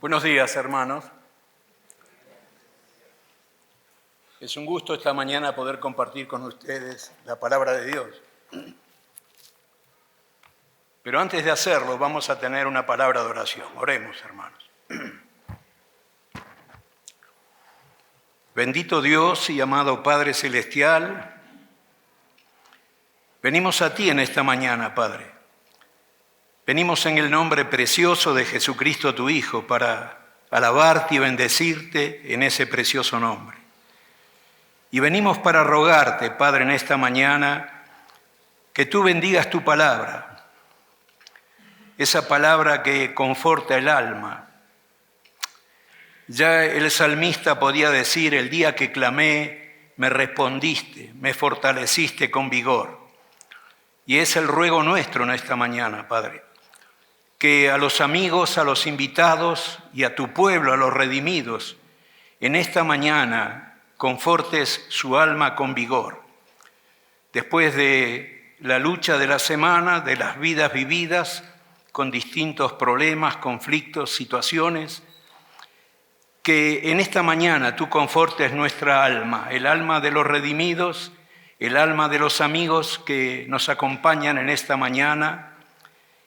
Buenos días, hermanos. Es un gusto esta mañana poder compartir con ustedes la palabra de Dios. Pero antes de hacerlo, vamos a tener una palabra de oración. Oremos, hermanos. Bendito Dios y amado Padre Celestial, venimos a ti en esta mañana, Padre. Venimos en el nombre precioso de Jesucristo, tu Hijo, para alabarte y bendecirte en ese precioso nombre. Y venimos para rogarte, Padre, en esta mañana, que tú bendigas tu palabra, esa palabra que conforta el alma. Ya el salmista podía decir: el día que clamé, me respondiste, me fortaleciste con vigor. Y es el ruego nuestro en esta mañana, Padre, que a los amigos, a los invitados y a tu pueblo, a los redimidos, en esta mañana confortes su alma con vigor. Después de la lucha de la semana, de las vidas vividas, con distintos problemas, conflictos, situaciones, que en esta mañana tú confortes nuestra alma, el alma de los redimidos, el alma de los amigos que nos acompañan en esta mañana,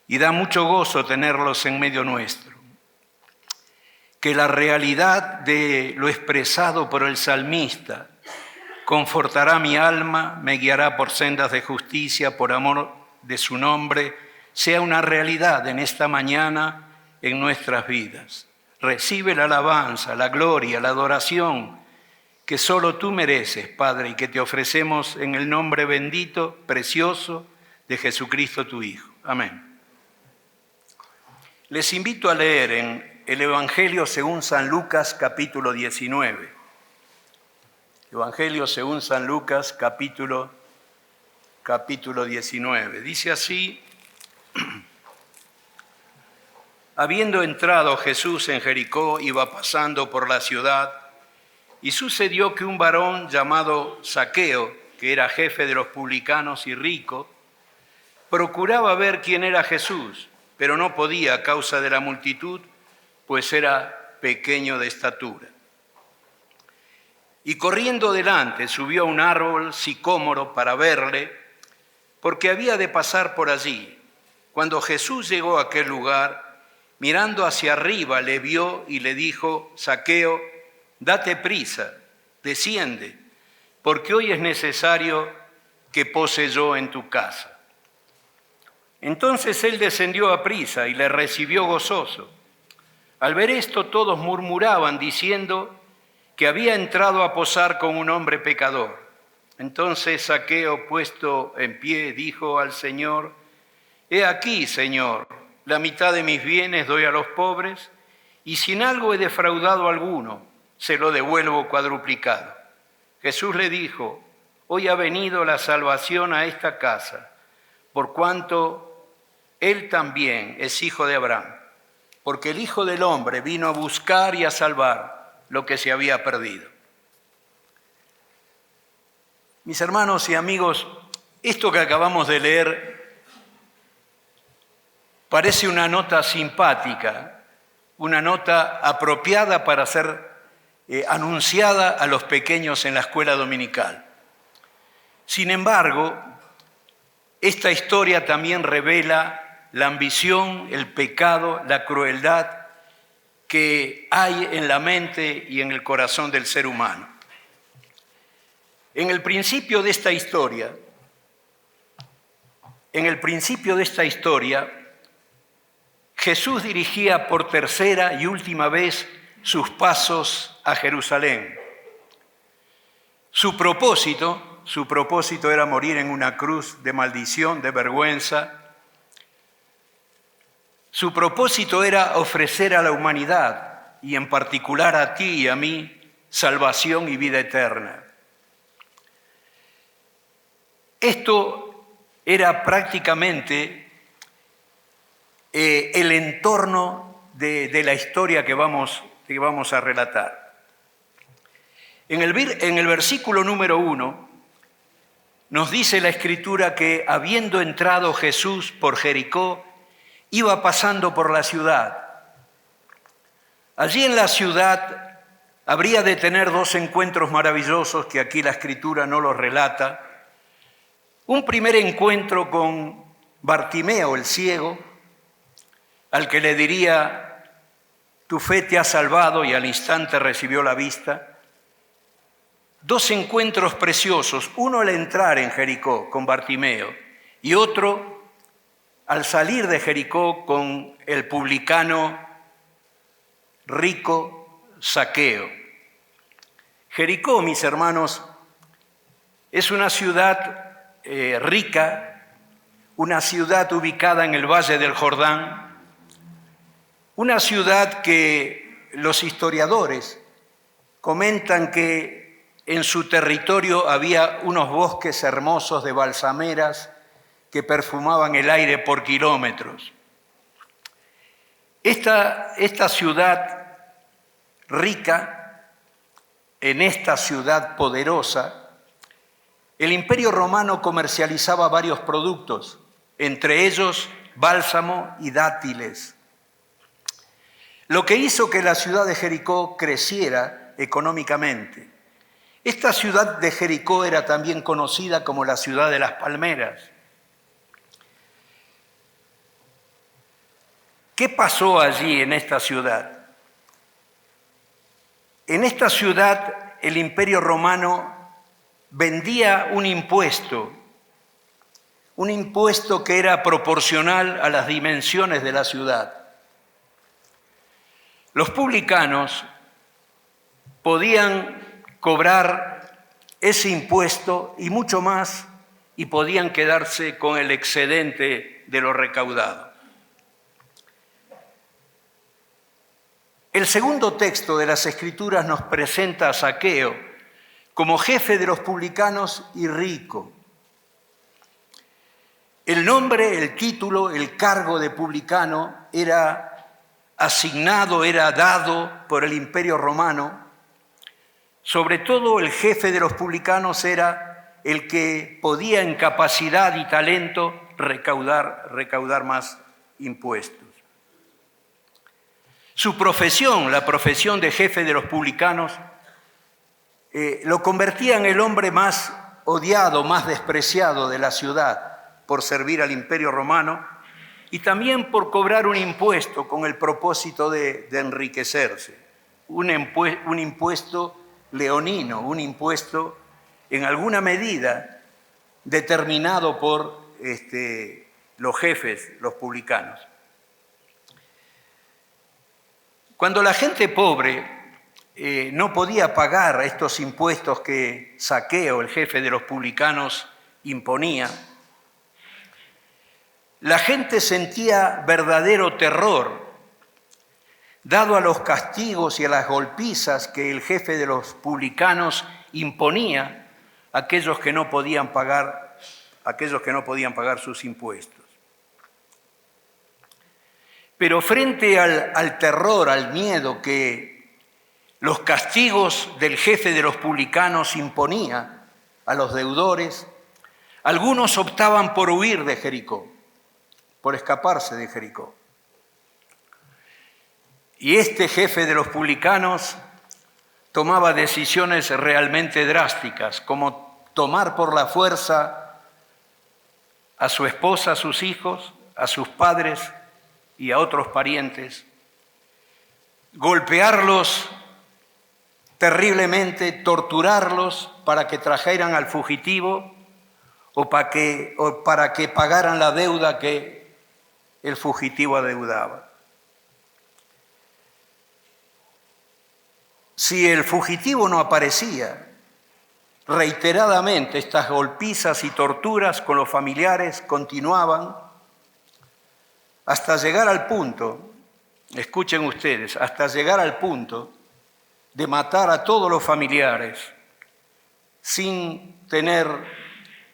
y da mucho gozo tenerlos en medio nuestro. Que la realidad de lo expresado por el salmista confortará mi alma, me guiará por sendas de justicia, por amor de su nombre, sea una realidad en esta mañana en nuestras vidas. Recibe la alabanza, la gloria, la adoración que solo tú mereces, Padre, y que te ofrecemos en el nombre bendito, precioso de Jesucristo tu Hijo. Amén. Les invito a leer en el Evangelio según San Lucas, capítulo 19. Evangelio según San Lucas, capítulo 19. Dice así: habiendo entrado Jesús en Jericó, iba pasando por la ciudad, y sucedió que un varón llamado Zaqueo, que era jefe de los publicanos y rico, procuraba ver quién era Jesús, pero no podía a causa de la multitud, pues era pequeño de estatura. Y corriendo delante subió a un árbol sicómoro para verle, porque había de pasar por allí. Cuando Jesús llegó a aquel lugar, mirando hacia arriba, le vio y le dijo: Zaqueo, date prisa, desciende, porque hoy es necesario que pose yo en tu casa. Entonces él descendió aprisa y le recibió gozoso. Al ver esto, todos murmuraban, diciendo que había entrado a posar con un hombre pecador. Entonces Zaqueo, puesto en pie, dijo al Señor: He aquí, Señor, la mitad de mis bienes doy a los pobres, y si en algo he defraudado a alguno, se lo devuelvo cuadruplicado. Jesús le dijo: Hoy ha venido la salvación a esta casa, por cuanto él también es hijo de Abraham, porque el Hijo del Hombre vino a buscar y a salvar lo que se había perdido. Mis hermanos y amigos, esto que acabamos de leer parece una nota simpática, una nota apropiada para ser anunciada a los pequeños en la escuela dominical. Sin embargo, esta historia también revela la ambición, el pecado, la crueldad que hay en la mente y en el corazón del ser humano. En el principio de esta historia, Jesús dirigía por tercera y última vez sus pasos a Jerusalén. Su propósito era morir en una cruz de maldición, de vergüenza. Su propósito era ofrecer a la humanidad, y en particular a ti y a mí, salvación y vida eterna. Esto era prácticamente el entorno de la historia que vamos a relatar. En el versículo número 1 nos dice la Escritura que habiendo entrado Jesús por Jericó, iba pasando por la ciudad. Allí en la ciudad habría de tener dos encuentros maravillosos que aquí la Escritura no los relata. Un primer encuentro con Bartimeo, el ciego, al que le diría: tu fe te ha salvado, y al instante recibió la vista. Dos encuentros preciosos, uno al entrar en Jericó con Bartimeo y otro al salir de Jericó con el publicano rico Zaqueo. Jericó, mis hermanos, es una ciudad rica, una ciudad ubicada en el Valle del Jordán, una ciudad que los historiadores comentan que en su territorio había unos bosques hermosos de balsameras que perfumaban el aire por kilómetros. Esta ciudad rica, en esta ciudad poderosa, el Imperio Romano comercializaba varios productos, entre ellos bálsamo y dátiles. Lo que hizo que la ciudad de Jericó creciera económicamente. Esta ciudad de Jericó era también conocida como la ciudad de las palmeras. ¿Qué pasó allí en esta ciudad? En esta ciudad el Imperio Romano vendía un impuesto que era proporcional a las dimensiones de la ciudad. Los publicanos podían cobrar ese impuesto y mucho más, y podían quedarse con el excedente de lo recaudado. El segundo texto de las Escrituras nos presenta a Zaqueo como jefe de los publicanos y rico. El nombre, el título, el cargo de publicano era asignado, era dado por el Imperio Romano. Sobre todo el jefe de los publicanos era el que podía en capacidad y talento recaudar más impuestos. Su profesión, la profesión de jefe de los publicanos, lo convertía en el hombre más odiado, más despreciado de la ciudad por servir al Imperio Romano y también por cobrar un impuesto con el propósito de enriquecerse. Un impuesto leonino, un impuesto en alguna medida determinado por los jefes, los publicanos. Cuando la gente pobre no podía pagar estos impuestos que Zaqueo, el jefe de los publicanos, imponía, la gente sentía verdadero terror, dado a los castigos y a las golpizas que el jefe de los publicanos imponía a aquellos que no podían pagar sus impuestos. Pero frente al terror, al miedo que los castigos del jefe de los publicanos imponía a los deudores, algunos optaban por huir de Jericó, por escaparse de Jericó. Y este jefe de los publicanos tomaba decisiones realmente drásticas, como tomar por la fuerza a su esposa, a sus hijos, a sus padres y a otros parientes, golpearlos terriblemente, torturarlos para que trajeran al fugitivo o para que pagaran la deuda que el fugitivo adeudaba. Si el fugitivo no aparecía, reiteradamente estas golpizas y torturas con los familiares continuaban hasta llegar al punto, escuchen ustedes, hasta llegar al punto de matar a todos los familiares sin tener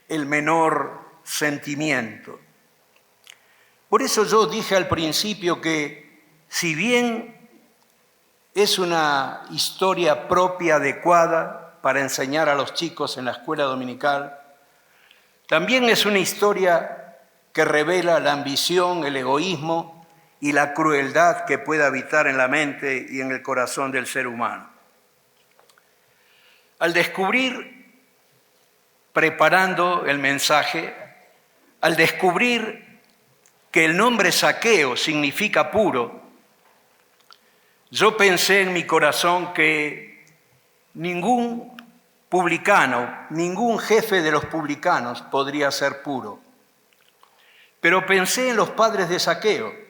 el menor sentimiento. Por eso yo dije al principio que si bien es una historia propia, adecuada para enseñar a los chicos en la escuela dominical, también es una historia que revela la ambición, el egoísmo y la crueldad que puede habitar en la mente y en el corazón del ser humano. Al descubrir, preparando el mensaje, al descubrir que el nombre Zaqueo significa puro, yo pensé en mi corazón que ningún publicano, ningún jefe de los publicanos podría ser puro. Pero pensé en los padres de Zaqueo.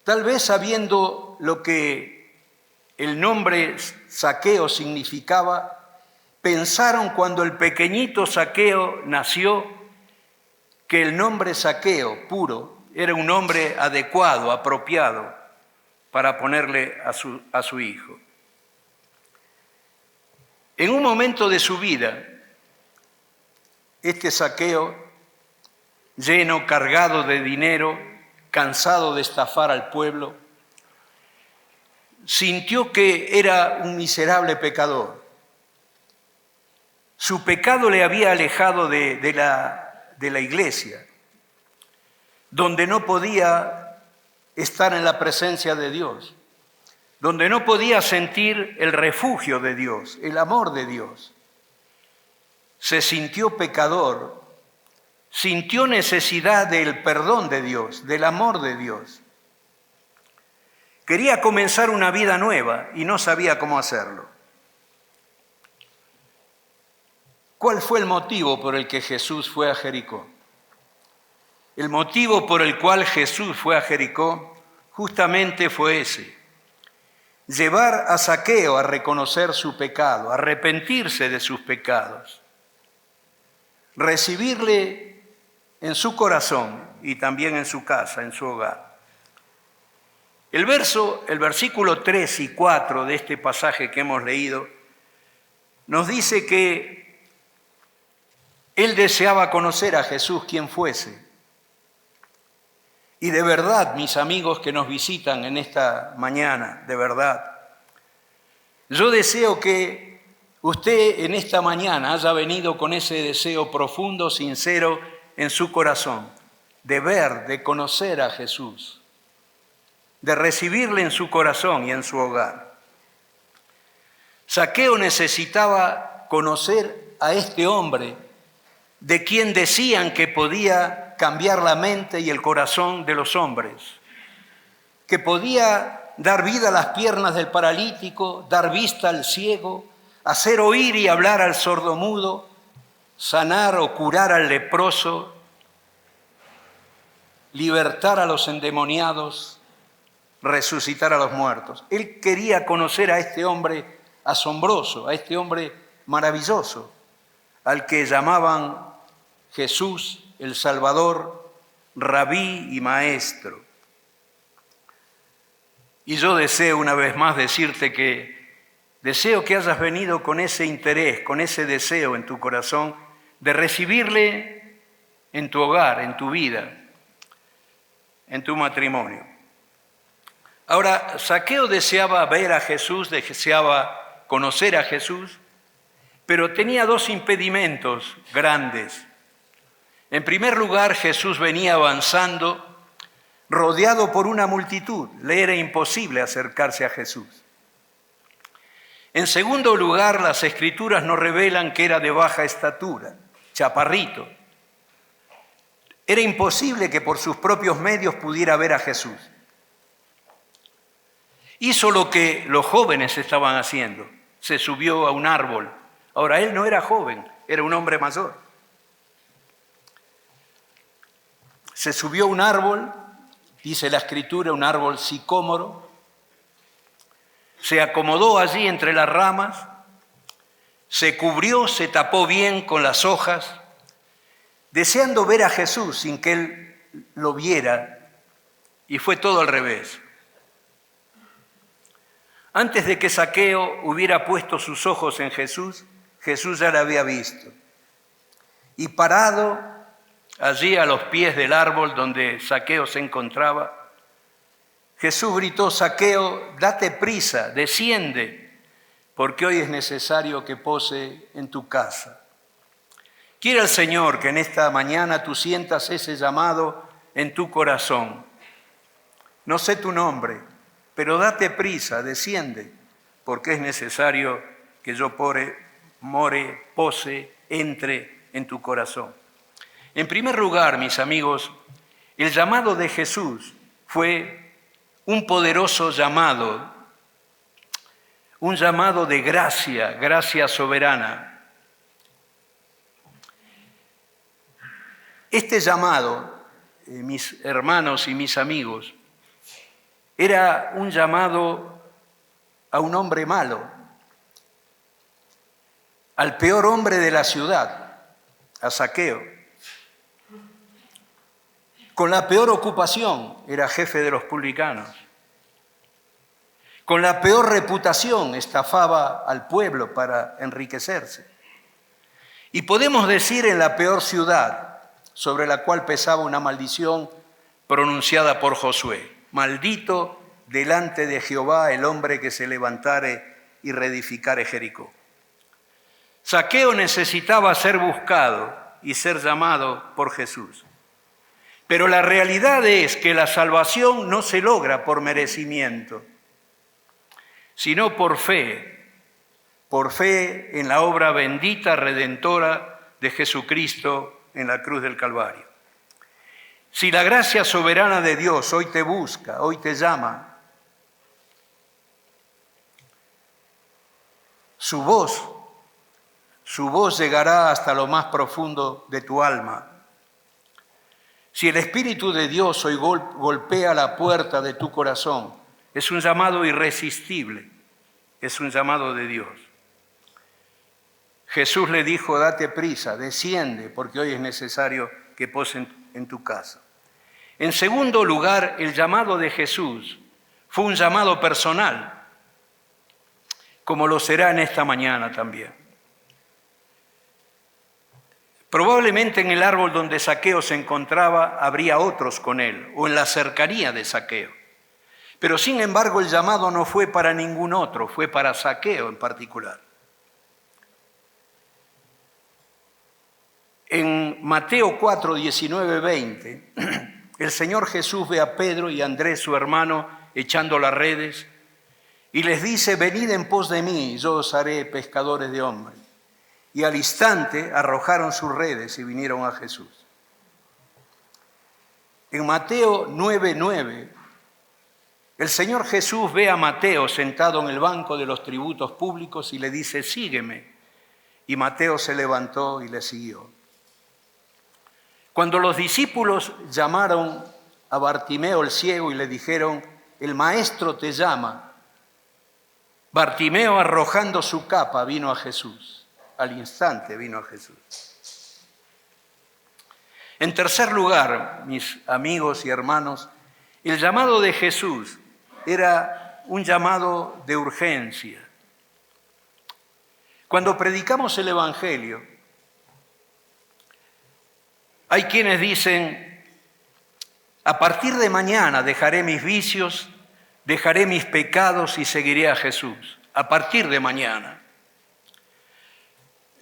Tal vez sabiendo lo que el nombre Zaqueo significaba, pensaron cuando el pequeñito Zaqueo nació que el nombre Zaqueo, puro, era un nombre adecuado, apropiado para ponerle a su hijo. En un momento de su vida, este Zaqueo, lleno, cargado de dinero, cansado de estafar al pueblo, sintió que era un miserable pecador. Su pecado le había alejado de la iglesia, donde no podía estar en la presencia de Dios, donde no podía sentir el refugio de Dios, el amor de Dios. Se sintió pecador, sintió necesidad del perdón de Dios, del amor de Dios. Quería comenzar una vida nueva y no sabía cómo hacerlo. ¿Cuál fue el motivo por el que Jesús fue a Jericó? El motivo por el cual Jesús fue a Jericó justamente fue ese: llevar a Zaqueo a reconocer su pecado, a arrepentirse de sus pecados, recibirle en su corazón y también en su casa, en su hogar. El versículo 3 y 4 de este pasaje que hemos leído nos dice que él deseaba conocer a Jesús quien fuese. Y de verdad, mis amigos que nos visitan en esta mañana, de verdad, yo deseo que usted en esta mañana haya venido con ese deseo profundo, sincero en su corazón, de ver, de conocer a Jesús, de recibirle en su corazón y en su hogar. Zaqueo necesitaba conocer a este hombre de quien decían que podía cambiar la mente y el corazón de los hombres, que podía dar vida a las piernas del paralítico, dar vista al ciego, hacer oír y hablar al sordomudo, sanar o curar al leproso, libertar a los endemoniados, resucitar a los muertos. Él quería conocer a este hombre asombroso, a este hombre maravilloso, al que llamaban Jesús, el Salvador, Rabí y Maestro. Y yo deseo una vez más decirte que deseo que hayas venido con ese interés, con ese deseo en tu corazón de recibirle en tu hogar, en tu vida, en tu matrimonio. Ahora, Zaqueo deseaba ver a Jesús, deseaba conocer a Jesús, pero tenía dos impedimentos grandes. En primer lugar, Jesús venía avanzando rodeado por una multitud. Le era imposible acercarse a Jesús. En segundo lugar, las Escrituras nos revelan que era de baja estatura, chaparrito. Era imposible que por sus propios medios pudiera ver a Jesús. Hizo lo que los jóvenes estaban haciendo. Se subió a un árbol. Ahora, él no era joven, era un hombre mayor. Se subió a un árbol, dice la Escritura, un árbol sicómoro. Se acomodó allí entre las ramas, se cubrió, se tapó bien con las hojas, deseando ver a Jesús sin que él lo viera, y fue todo al revés. Antes de que Zaqueo hubiera puesto sus ojos en Jesús, Jesús ya la había visto. Y parado allí a los pies del árbol donde Zaqueo se encontraba, Jesús gritó: Zaqueo, date prisa, desciende, porque hoy es necesario que pose en tu casa. Quiera el Señor que en esta mañana tú sientas ese llamado en tu corazón, No sé tu nombre, pero date prisa, desciende, porque es necesario que yo pose, entre en tu corazón. En primer lugar, mis amigos, el llamado de Jesús fue un poderoso llamado, un llamado de gracia, gracia soberana. Este llamado, mis hermanos y mis amigos, era un llamado a un hombre malo, al peor hombre de la ciudad, a Zaqueo. Con la peor ocupación, era jefe de los publicanos. Con la peor reputación, estafaba al pueblo para enriquecerse. Y podemos decir en la peor ciudad, sobre la cual pesaba una maldición pronunciada por Josué: maldito delante de Jehová el hombre que se levantare y reedificare Jericó. Zaqueo necesitaba ser buscado y ser llamado por Jesús. Pero la realidad es que la salvación no se logra por merecimiento, sino por fe en la obra bendita, redentora de Jesucristo en la cruz del Calvario. Si la gracia soberana de Dios hoy te busca, hoy te llama, su voz llegará hasta lo más profundo de tu alma. Si el Espíritu de Dios hoy golpea la puerta de tu corazón, es un llamado irresistible, es un llamado de Dios. Jesús le dijo: date prisa, desciende, porque hoy es necesario que posen en tu casa. En segundo lugar, el llamado de Jesús fue un llamado personal, como lo será en esta mañana también. Probablemente en el árbol donde Zaqueo se encontraba habría otros con él, o en la cercanía de Zaqueo. Pero sin embargo el llamado no fue para ningún otro, fue para Zaqueo en particular. En Mateo 4, 19, 20, el Señor Jesús ve a Pedro y a Andrés, su hermano, echando las redes, y les dice: venid en pos de mí, yo os haré pescadores de hombres. Y al instante arrojaron sus redes y vinieron a Jesús. En Mateo 9, 9, el Señor Jesús ve a Mateo sentado en el banco de los tributos públicos y le dice: sígueme. Y Mateo se levantó y le siguió. Cuando los discípulos llamaron a Bartimeo el ciego y le dijeron: el maestro te llama, Bartimeo, arrojando su capa, vino a Jesús. Al instante vino a Jesús. En tercer lugar, mis amigos y hermanos, el llamado de Jesús era un llamado de urgencia. Cuando predicamos el Evangelio, hay quienes dicen: a partir de mañana dejaré mis vicios, dejaré mis pecados y seguiré a Jesús. A partir de mañana.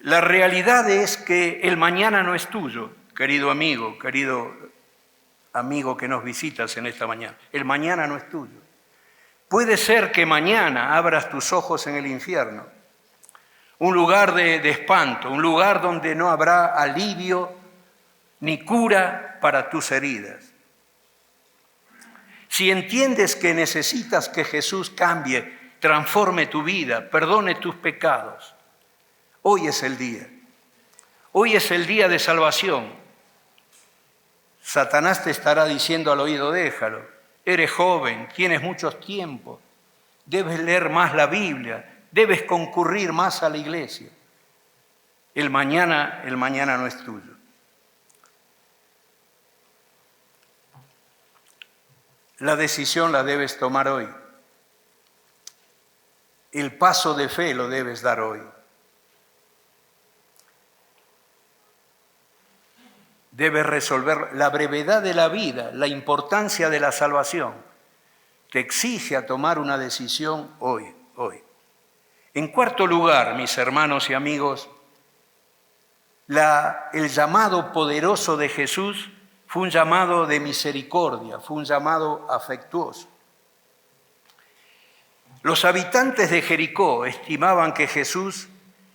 La realidad es que el mañana no es tuyo, querido amigo que nos visitas en esta mañana. El mañana no es tuyo. Puede ser que mañana abras tus ojos en el infierno, un lugar de espanto, un lugar donde no habrá alivio ni cura para tus heridas. Si entiendes que necesitas que Jesús cambie, transforme tu vida, perdone tus pecados, hoy es el día. Hoy es el día de salvación. Satanás te estará diciendo al oído: déjalo, eres joven, tienes mucho tiempo, debes leer más la Biblia, debes concurrir más a la iglesia. El mañana no es tuyo. La decisión la debes tomar hoy. El paso de fe lo debes dar hoy. Debes resolver la brevedad de la vida, la importancia de la salvación. Te exige a tomar una decisión hoy. En cuarto lugar, mis hermanos y amigos, el llamado poderoso de Jesús Fue un llamado de misericordia, fue un llamado afectuoso. Los habitantes de Jericó estimaban que Jesús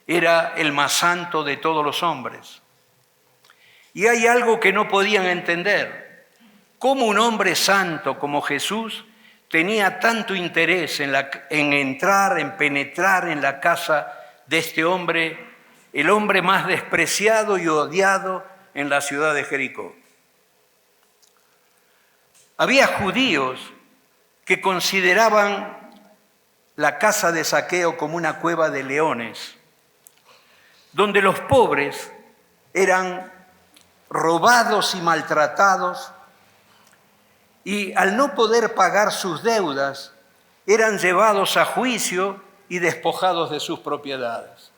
era el más santo de todos los hombres. Y hay algo que no podían entender. ¿Cómo un hombre santo como Jesús tenía tanto interés en entrar, en penetrar en la casa de este hombre, el hombre más despreciado y odiado en la ciudad de Jericó? Había judíos que consideraban la casa de Zaqueo como una cueva de leones, donde los pobres eran robados y maltratados, y al no poder pagar sus deudas, eran llevados a juicio y despojados de sus propiedades.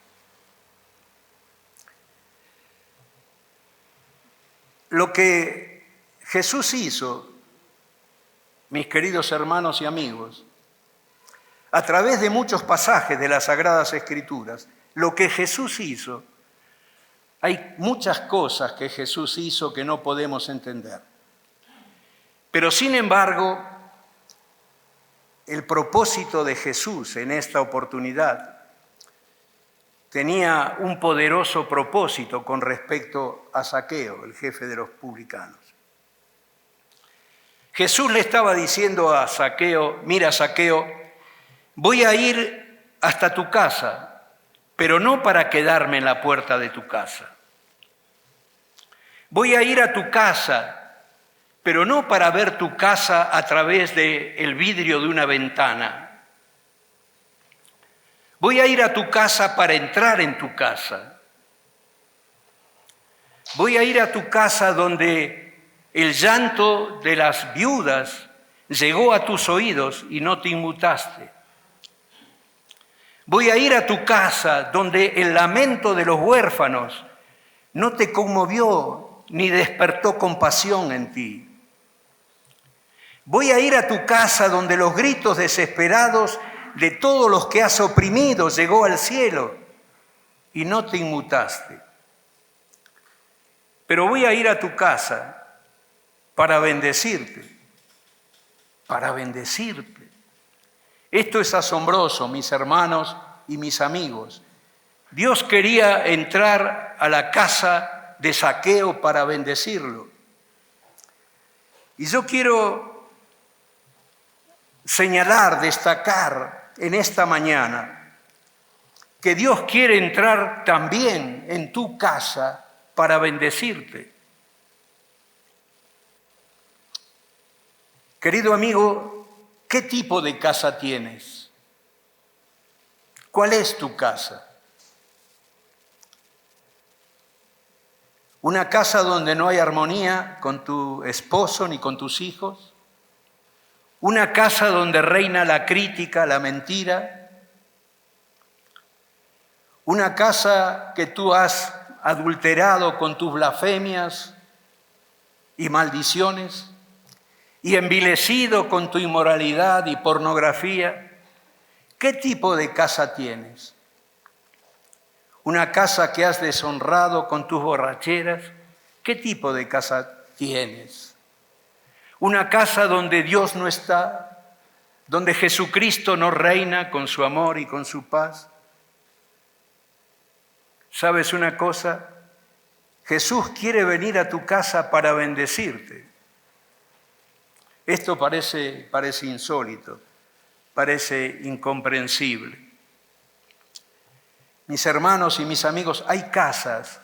Lo que Jesús hizo, mis queridos hermanos y amigos, a través de muchos pasajes de las Sagradas Escrituras, lo que Jesús hizo, hay muchas cosas que Jesús hizo que no podemos entender. Pero sin embargo, el propósito de Jesús en esta oportunidad tenía un poderoso propósito con respecto a Zaqueo, el jefe de los publicanos. Jesús le estaba diciendo a Zaqueo: mira, Zaqueo, voy a ir hasta tu casa, pero no para quedarme en la puerta de tu casa. Voy a ir a tu casa, pero no para ver tu casa a través del vidrio de una ventana. Voy a ir a tu casa para entrar en tu casa. Voy a ir a tu casa donde el llanto de las viudas llegó a tus oídos y no te inmutaste. Voy a ir a tu casa donde el lamento de los huérfanos no te conmovió ni despertó compasión en ti. Voy a ir a tu casa donde los gritos desesperados de todos los que has oprimido llegó al cielo y no te inmutaste. Pero voy a ir a tu casa para bendecirte, para bendecirte. Esto es asombroso, mis hermanos y mis amigos. Dios quería entrar a la casa de Zaqueo para bendecirlo. Y yo quiero señalar, destacar en esta mañana que Dios quiere entrar también en tu casa para bendecirte. Querido amigo, ¿qué tipo de casa tienes? ¿Cuál es tu casa? ¿Una casa donde no hay armonía con tu esposo ni con tus hijos? ¿Una casa donde reina la crítica, la mentira? ¿Una casa que tú has adulterado con tus blasfemias y maldiciones? ¿Y envilecido con tu inmoralidad y pornografía? ¿Qué tipo de casa tienes? ¿Una casa que has deshonrado con tus borracheras? ¿Qué tipo de casa tienes? ¿Una casa donde Dios no está? ¿Donde Jesucristo no reina con su amor y con su paz? ¿Sabes una cosa? Jesús quiere venir a tu casa para bendecirte. Esto parece insólito, parece incomprensible. Mis hermanos y mis amigos, hay casas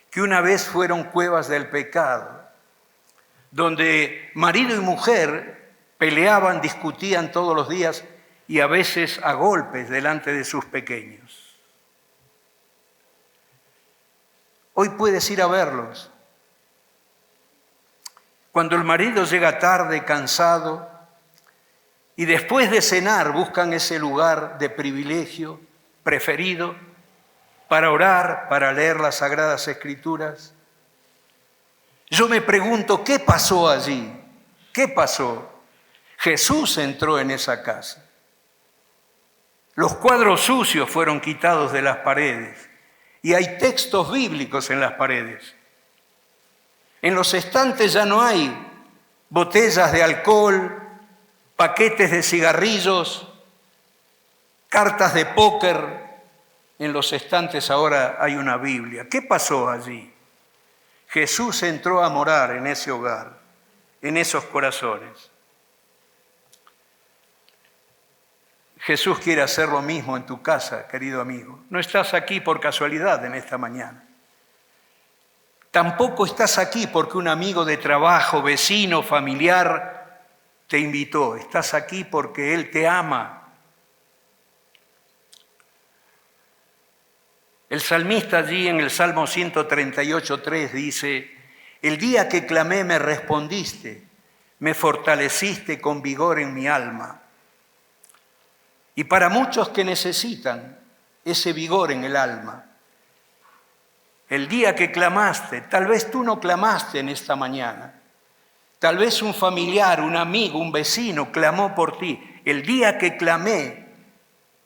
que una vez fueron cuevas del pecado, donde marido y mujer peleaban, discutían todos los días y a veces a golpes delante de sus pequeños. Hoy puedes ir a verlos. Cuando el marido llega tarde, cansado, y después de cenar buscan ese lugar de privilegio preferido para orar, para leer las Sagradas Escrituras. Yo me pregunto, ¿qué pasó allí? ¿Qué pasó? Jesús entró en esa casa. Los cuadros sucios fueron quitados de las paredes y hay textos bíblicos en las paredes. En los estantes ya no hay botellas de alcohol, paquetes de cigarrillos, cartas de póker. En los estantes ahora hay una Biblia. ¿Qué pasó allí? Jesús entró a morar en ese hogar, en esos corazones. Jesús quiere hacer lo mismo en tu casa, querido amigo. No estás aquí por casualidad en esta mañana. Tampoco estás aquí porque un amigo de trabajo, vecino, familiar te invitó. Estás aquí porque Él te ama. El salmista allí en el Salmo 138:3 dice: el día que clamé me respondiste, me fortaleciste con vigor en mi alma. Y para muchos que necesitan ese vigor en el alma, el día que clamaste, tal vez tú no clamaste en esta mañana, tal vez un familiar, un amigo, un vecino clamó por ti. El día que clamé,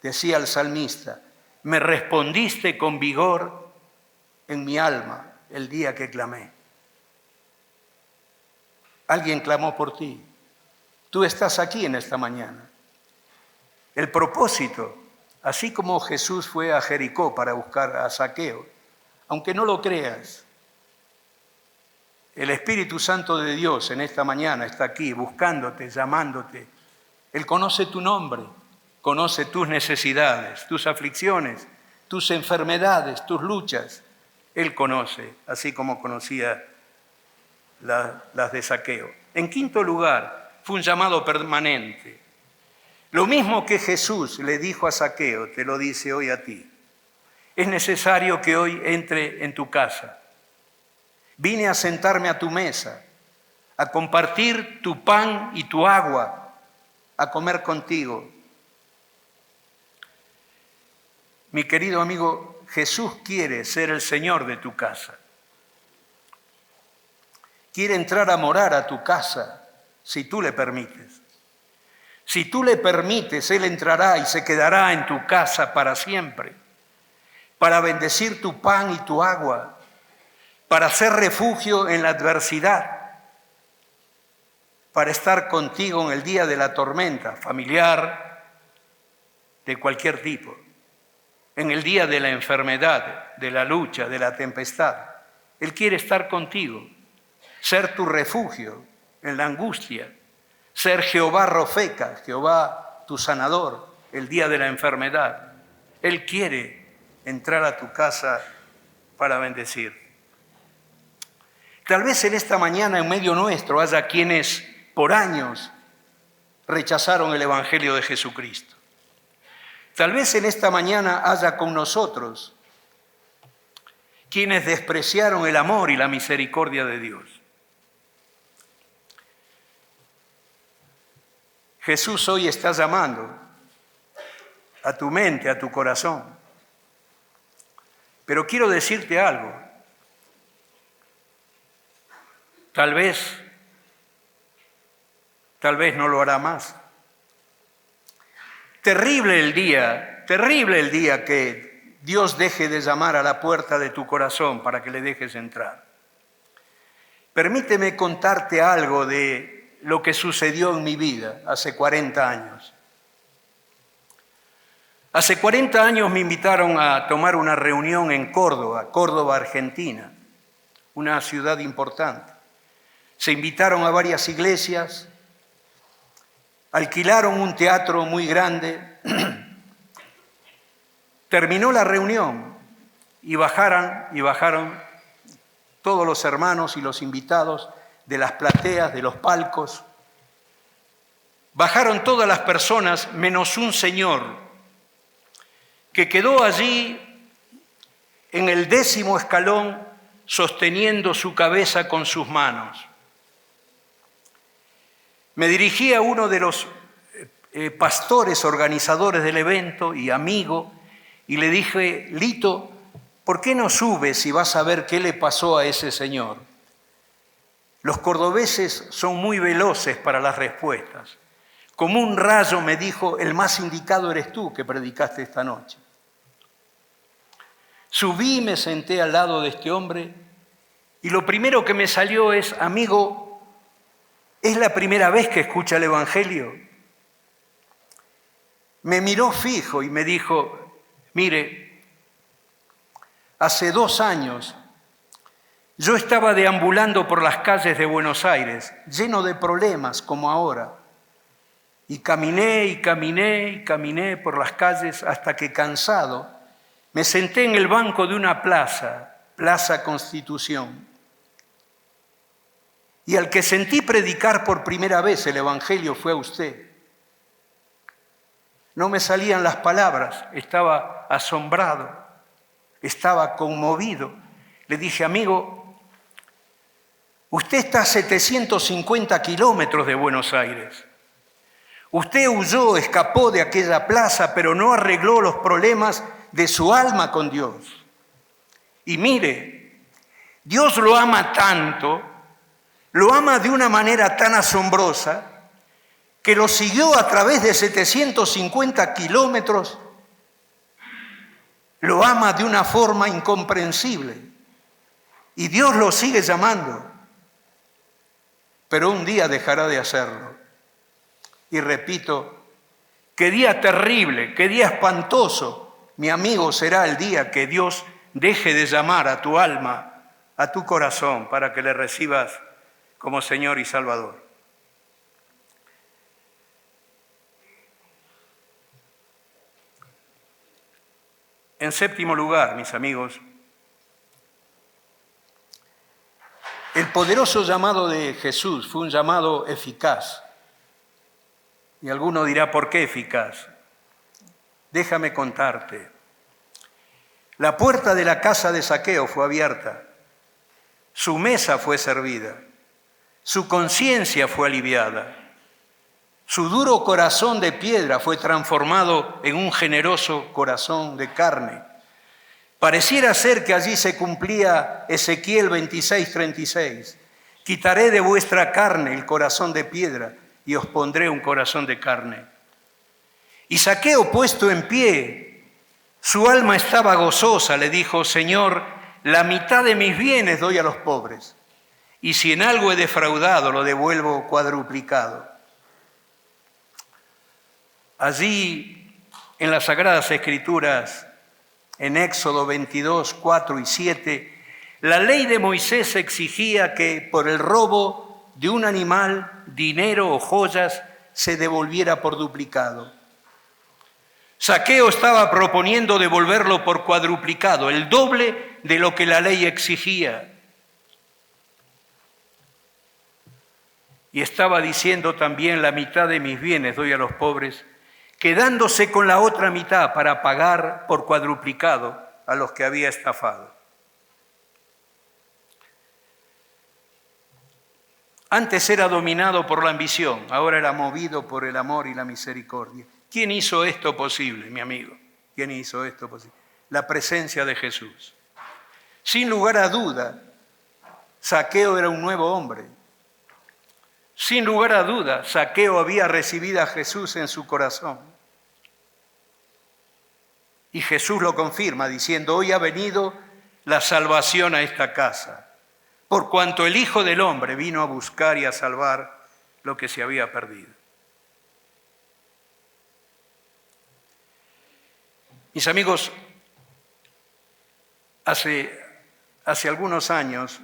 decía el salmista, me respondiste con vigor en mi alma, el día que clamé. Alguien clamó por ti. Tú estás aquí en esta mañana. El propósito, así como Jesús fue a Jericó para buscar a Zaqueo, aunque no lo creas, el Espíritu Santo de Dios en esta mañana está aquí buscándote, llamándote. Él conoce tu nombre, conoce tus necesidades, tus aflicciones, tus enfermedades, tus luchas. Él conoce, así como conocía las de Zaqueo. En quinto lugar, fue un llamado permanente. Lo mismo que Jesús le dijo a Zaqueo, te lo dice hoy a ti. Es necesario que hoy entre en tu casa. Vine a sentarme a tu mesa, a compartir tu pan y tu agua, a comer contigo. Mi querido amigo, Jesús quiere ser el Señor de tu casa. Quiere entrar a morar a tu casa, si tú le permites. Si tú le permites, Él entrará y se quedará en tu casa para siempre, para bendecir tu pan y tu agua, para ser refugio en la adversidad, para estar contigo en el día de la tormenta familiar, de cualquier tipo, en el día de la enfermedad, de la lucha, de la tempestad. Él quiere estar contigo, ser tu refugio en la angustia, ser Jehová Rofeca, Jehová tu sanador, el día de la enfermedad. Él quiere entrar a tu casa para bendecir. Tal vez en esta mañana en medio nuestro haya quienes por años rechazaron el Evangelio de Jesucristo. Tal vez en esta mañana haya con nosotros quienes despreciaron el amor y la misericordia de Dios. Jesús hoy está llamando a tu mente, a tu corazón. Pero quiero decirte algo. Tal vez no lo hará más. Terrible el día que Dios deje de llamar a la puerta de tu corazón para que le dejes entrar. Permíteme contarte algo de lo que sucedió en mi vida hace 40 años. Hace 40 años me invitaron a tomar una reunión en Córdoba, Argentina, una ciudad importante. Se invitaron a varias iglesias, alquilaron un teatro muy grande. Terminó la reunión y bajaron todos los hermanos y los invitados de las plateas, de los palcos. Bajaron todas las personas menos un señor que quedó allí en el 10º escalón sosteniendo su cabeza con sus manos. Me dirigí a uno de los pastores organizadores del evento y amigo y le dije: Lito, ¿por qué no subes y vas a ver qué le pasó a ese señor? Los cordobeses son muy veloces para las respuestas. Como un rayo me dijo: el más indicado eres tú que predicaste esta noche. Subí y me senté al lado de este hombre Y lo primero que me salió es, amigo, ¿es la primera vez que escucha el Evangelio? Me miró fijo y me dijo, mire, hace 2 años yo estaba deambulando por las calles de Buenos Aires, lleno de problemas como ahora. Y caminé y caminé y caminé por las calles hasta que, cansado, me senté en el banco de una plaza, Plaza Constitución. Y al que sentí predicar por primera vez el Evangelio fue a usted. No me salían las palabras, estaba asombrado, estaba conmovido. Le dije, amigo, usted está a 750 kilómetros de Buenos Aires. Usted huyó, escapó de aquella plaza, pero no arregló los problemas de su alma con Dios. Y mire, Dios lo ama tanto, lo ama de una manera tan asombrosa, que lo siguió a través de 750 kilómetros, lo ama de una forma incomprensible. Y Dios lo sigue llamando, pero un día dejará de hacerlo. Y repito, qué día terrible, qué día espantoso, mi amigo, será el día que Dios deje de llamar a tu alma, a tu corazón, para que le recibas como Señor y Salvador. En séptimo lugar, mis amigos, el poderoso llamado de Jesús fue un llamado eficaz. Y alguno dirá, ¿por qué eficaz? Déjame contarte. La puerta de la casa de Zaqueo fue abierta, su mesa fue servida, su conciencia fue aliviada, su duro corazón de piedra fue transformado en un generoso corazón de carne. Pareciera ser que allí se cumplía Ezequiel 26:36. Quitaré de vuestra carne el corazón de piedra y os pondré un corazón de carne. Y Zaqueo, puesto en pie, su alma estaba gozosa, le dijo, Señor, la mitad de mis bienes doy a los pobres, y si en algo he defraudado, lo devuelvo cuadruplicado. Allí, en las Sagradas Escrituras, en Éxodo 22, 4 y 7, la ley de Moisés exigía que por el robo de un animal, dinero o joyas se devolviera por duplicado. Zaqueo estaba proponiendo devolverlo por cuadruplicado, el doble de lo que la ley exigía. Y estaba diciendo también, la mitad de mis bienes doy a los pobres, quedándose con la otra mitad para pagar por cuadruplicado a los que había estafado. Antes era dominado por la ambición, ahora era movido por el amor y la misericordia. ¿Quién hizo esto posible, mi amigo? ¿Quién hizo esto posible? La presencia de Jesús. Sin lugar a duda, Zaqueo era un nuevo hombre. Sin lugar a duda, Zaqueo había recibido a Jesús en su corazón. Y Jesús lo confirma diciendo, hoy ha venido la salvación a esta casa, por cuanto el Hijo del Hombre vino a buscar y a salvar lo que se había perdido. Mis amigos, hace algunos años,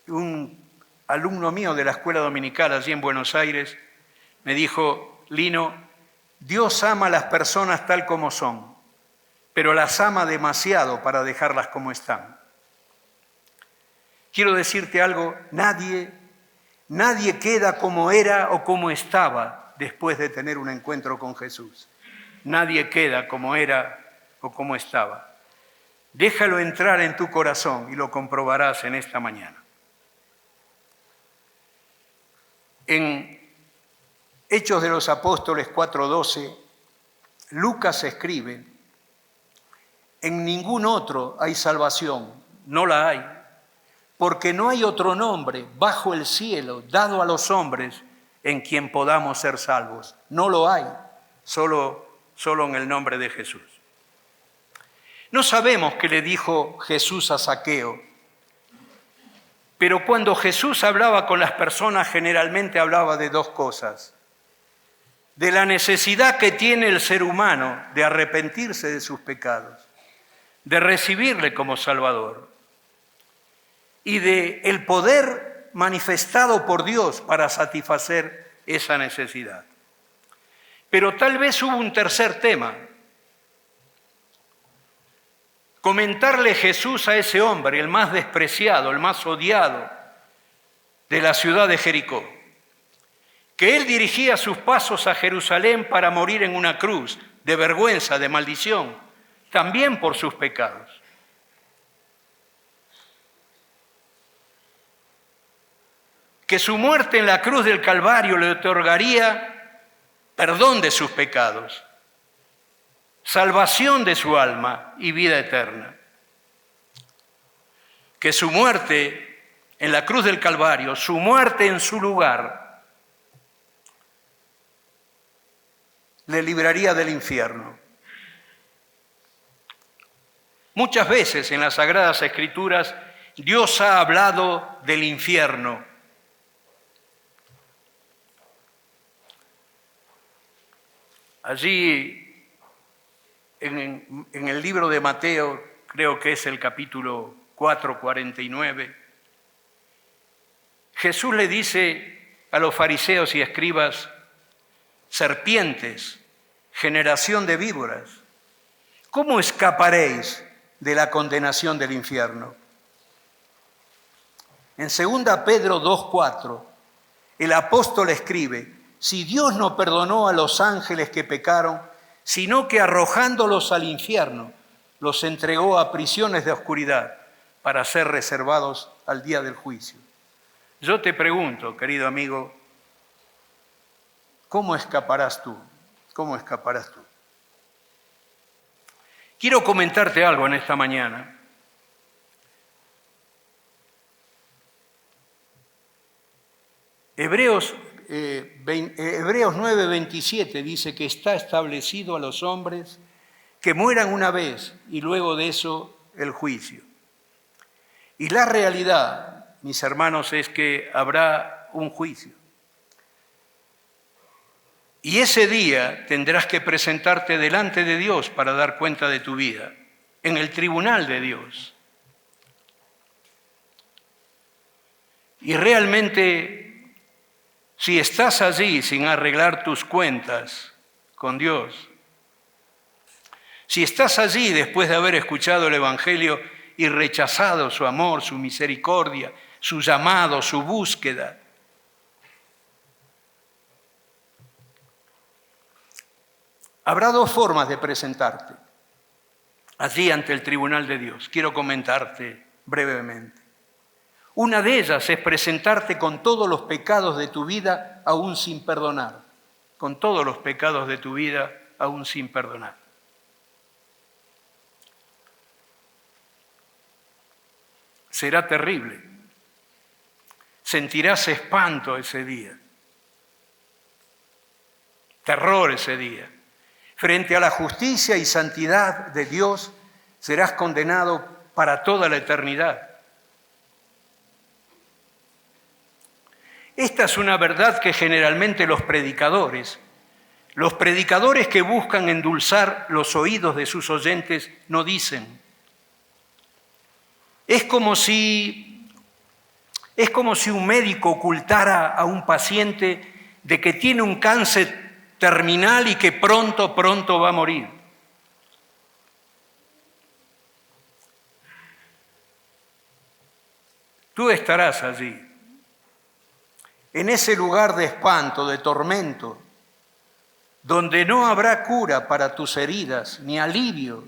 un alumno mío de la escuela dominical allí en Buenos Aires me dijo, Lino, Dios ama a las personas tal como son, pero las ama demasiado para dejarlas como están. Quiero decirte algo, nadie queda como era o como estaba después de tener un encuentro con Jesús. Nadie queda como era o como estaba. Déjalo entrar en tu corazón y lo comprobarás en esta mañana. En Hechos de los Apóstoles 4:12, Lucas escribe, en ningún otro hay salvación, no la hay, porque no hay otro nombre bajo el cielo dado a los hombres en quien podamos ser salvos. No lo hay, solo en el nombre de Jesús. No sabemos qué le dijo Jesús a Zaqueo, Pero cuando Jesús hablaba con las personas, generalmente hablaba de dos cosas: de la necesidad que tiene el ser humano de arrepentirse de sus pecados, de recibirle como Salvador, y de el poder manifestado por Dios para satisfacer esa necesidad. Pero tal vez hubo un tercer tema: comentarle Jesús a ese hombre, el más despreciado, el más odiado de la ciudad de Jericó, que él dirigía sus pasos a Jerusalén para morir en una cruz de vergüenza, de maldición, también por sus pecados. Que su muerte en la cruz del Calvario le otorgaría perdón de sus pecados, salvación de su alma y vida eterna. Que su muerte en la cruz del Calvario, su muerte en su lugar, le libraría del infierno. Muchas veces en las Sagradas Escrituras Dios ha hablado del infierno. Allí en el libro de Mateo, creo que es el capítulo 4, 49, Jesús le dice a los fariseos y escribas: serpientes, generación de víboras, ¿cómo escaparéis de la condenación del infierno? En 2 Pedro 2:4, el apóstol escribe: si Dios no perdonó a los ángeles que pecaron, sino que arrojándolos al infierno, los entregó a prisiones de oscuridad para ser reservados al día del juicio. Yo te pregunto, querido amigo, ¿cómo escaparás tú? ¿Cómo escaparás tú? Quiero comentarte algo en esta mañana. Hebreos 9:27 dice que está establecido a los hombres que mueran una vez y luego de eso el juicio. Y la realidad, mis hermanos, es que habrá un juicio. Y ese día tendrás que presentarte delante de Dios para dar cuenta de tu vida, en el tribunal de Dios. Y realmente, si estás allí sin arreglar tus cuentas con Dios, si estás allí después de haber escuchado el Evangelio y rechazado su amor, su misericordia, su llamado, su búsqueda, habrá dos formas de presentarte allí ante el tribunal de Dios. Quiero comentarte brevemente. Una de ellas es presentarte con todos los pecados de tu vida aún sin perdonar. Con todos los pecados de tu vida aún sin perdonar. Será terrible. Sentirás espanto ese día. Terror ese día. Frente a la justicia y santidad de Dios serás condenado para toda la eternidad. Esta es una verdad que generalmente los predicadores que buscan endulzar los oídos de sus oyentes no dicen. Es como si un médico ocultara a un paciente de que tiene un cáncer terminal y que pronto va a morir. Tú estarás allí, en ese lugar de espanto, de tormento, donde no habrá cura para tus heridas, ni alivio,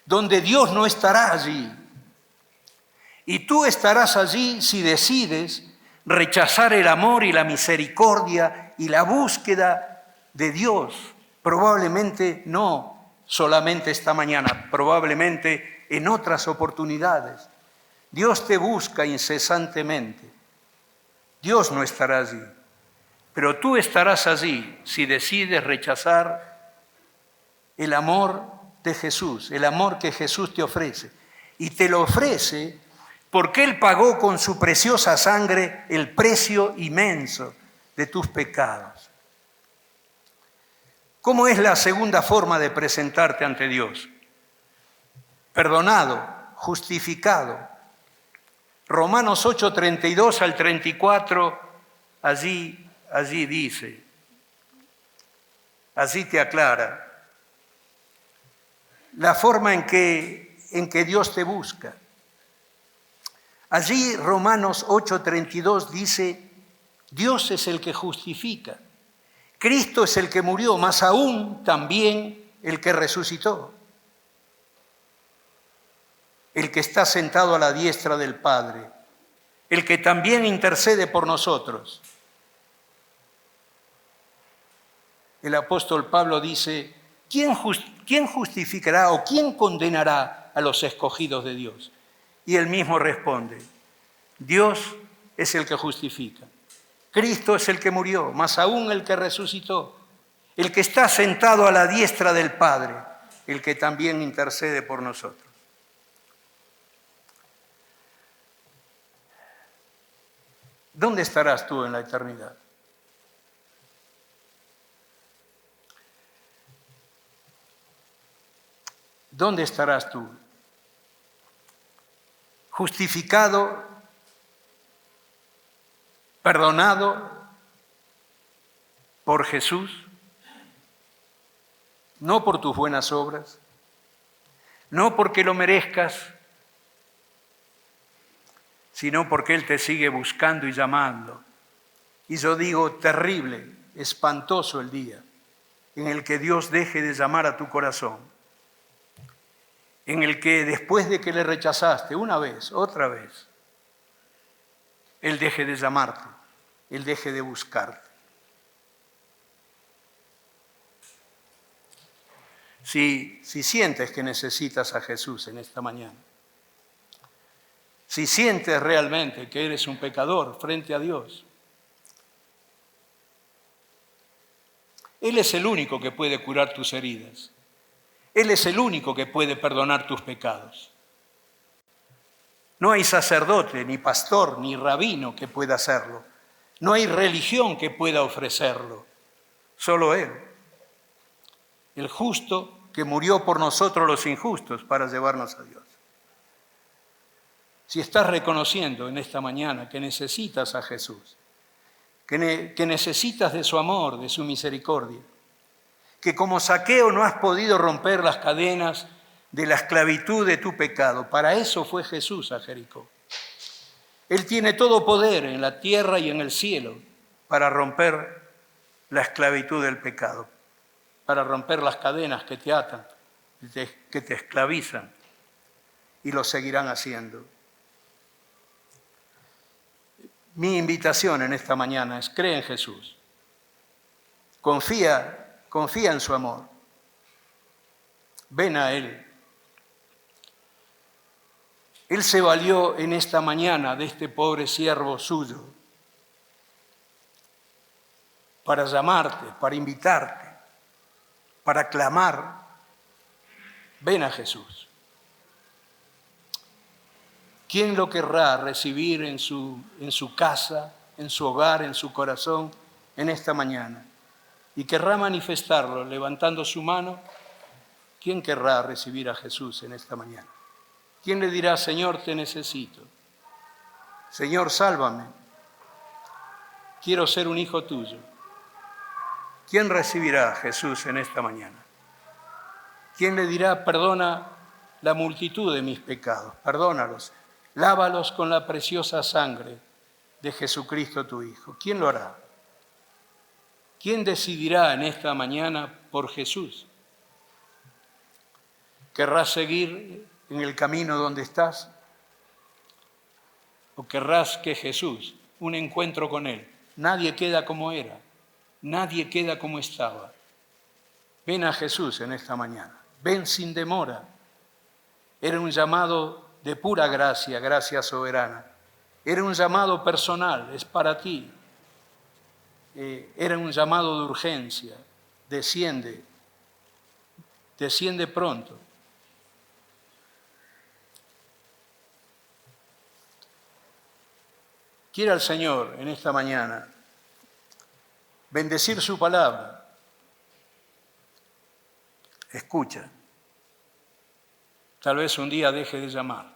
donde Dios no estará allí. Y tú estarás allí si decides rechazar el amor y la misericordia y la búsqueda de Dios. Probablemente no solamente esta mañana, probablemente en otras oportunidades. Dios te busca incesantemente. Dios no estará allí, pero tú estarás allí si decides rechazar el amor de Jesús, el amor que Jesús te ofrece. Y te lo ofrece porque Él pagó con su preciosa sangre el precio inmenso de tus pecados. ¿Cómo es la segunda forma de presentarte ante Dios? Perdonado, justificado. Romanos 8, 32 al 34, allí dice, allí te aclara la forma en que Dios te busca. Allí Romanos 8, 32 dice, Dios es el que justifica. Cristo es el que murió, más aún también el que resucitó. El que está sentado a la diestra del Padre, el que también intercede por nosotros. El apóstol Pablo dice, ¿quién justificará o quién condenará a los escogidos de Dios? Y él mismo responde, Dios es el que justifica. Cristo es el que murió, más aún el que resucitó, el que está sentado a la diestra del Padre, el que también intercede por nosotros. ¿Dónde estarás tú en la eternidad? ¿Dónde estarás tú? ¿Justificado, perdonado por Jesús? No por tus buenas obras, no porque lo merezcas, sino porque Él te sigue buscando y llamando. Y yo digo, terrible, espantoso el día en el que Dios deje de llamar a tu corazón, en el que después de que le rechazaste una vez, otra vez, Él deje de llamarte, Él deje de buscarte. Si sientes que necesitas a Jesús en esta mañana, si sientes realmente que eres un pecador frente a Dios, Él es el único que puede curar tus heridas. Él es el único que puede perdonar tus pecados. No hay sacerdote, ni pastor, ni rabino que pueda hacerlo. No hay religión que pueda ofrecerlo. Solo Él, el justo que murió por nosotros los injustos para llevarnos a Dios. Si estás reconociendo en esta mañana que necesitas a Jesús, que necesitas de su amor, de su misericordia, que como Zaqueo no has podido romper las cadenas de la esclavitud de tu pecado, para eso fue Jesús a Jericó. Él tiene todo poder en la tierra y en el cielo para romper la esclavitud del pecado, para romper las cadenas que te atan, que te esclavizan, y lo seguirán haciendo. Mi invitación en esta mañana es, cree en Jesús, confía en su amor, ven a Él. Él se valió en esta mañana de este pobre siervo suyo para llamarte, para invitarte, para clamar, ven a Jesús. ¿Quién lo querrá recibir en su casa, en su hogar, en su corazón, en esta mañana? Y querrá manifestarlo levantando su mano. ¿Quién querrá recibir a Jesús en esta mañana? ¿Quién le dirá, Señor, te necesito? Señor, sálvame. Quiero ser un hijo tuyo. ¿Quién recibirá a Jesús en esta mañana? ¿Quién le dirá, perdona la multitud de mis pecados? Perdónalos. Lávalos con la preciosa sangre de Jesucristo tu Hijo. ¿Quién lo hará? ¿Quién decidirá en esta mañana por Jesús? ¿Querrás seguir en el camino donde estás? ¿O querrás que Jesús, un encuentro con Él? Nadie queda como era, nadie queda como estaba. Ven a Jesús en esta mañana, ven sin demora. Era un llamado de pura gracia, gracia soberana. Era un llamado personal, es para ti. Era un llamado de urgencia. Desciende pronto. Quiera el Señor en esta mañana bendecir su palabra. Escucha. Tal vez un día deje de llamar.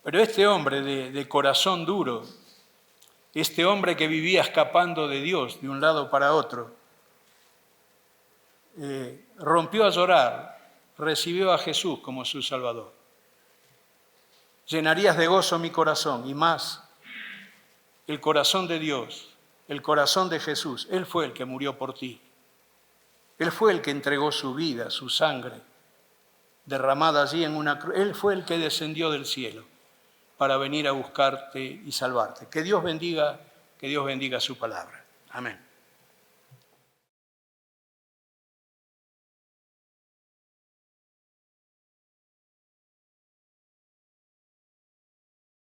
Pero este hombre de corazón duro, este hombre que vivía escapando de Dios de un lado para otro, rompió a llorar, recibió a Jesús como su Salvador. Llenarías de gozo mi corazón y más el corazón de Dios, el corazón de Jesús. Él fue el que murió por ti. Él fue el que entregó su vida, su sangre, derramada allí en una cruz. Él fue el que descendió del cielo para venir a buscarte y salvarte. Que Dios bendiga su palabra. Amén.